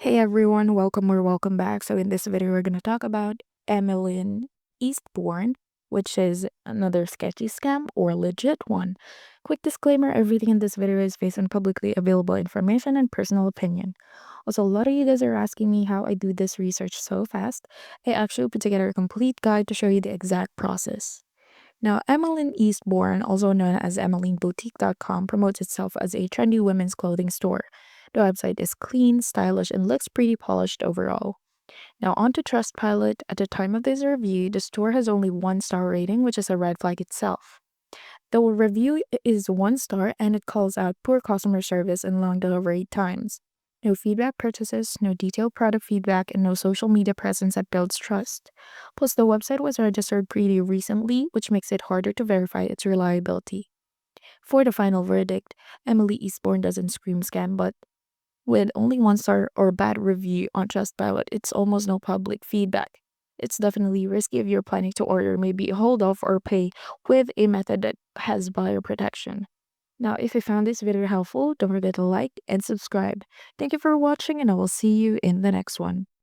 Hey everyone, welcome or welcome back. So in this video, we're gonna talk about Emilyn Eastbourne, which is another sketchy scam or legit one. Quick disclaimer, everything in this video is based on publicly available information and personal opinion. Also, a lot of you guys are asking me how I do this research so fast. I actually put together a complete guide to show you the exact process. Now, Emilyn Eastbourne, also known as EmilynBoutique.com, promotes itself as a trendy women's clothing store. The website is clean, stylish, and looks pretty polished overall. Now, on to Trustpilot. At the time of this review, the store has only 1-star rating, which is a red flag itself. The review is 1 star and it calls out poor customer service and long delivery times. No feedback purchases, no detailed product feedback, and no social media presence that builds trust. Plus, the website was registered pretty recently, which makes it harder to verify its reliability. For the final verdict, Emily Eastbourne doesn't scream scam, but with only 1 star or bad review on Trustpilot, it's almost no public feedback. It's definitely risky if you're planning to order, maybe hold off or pay with a method that has buyer protection. Now, if you found this video helpful, don't forget to like and subscribe. Thank you for watching, and I will see you in the next one.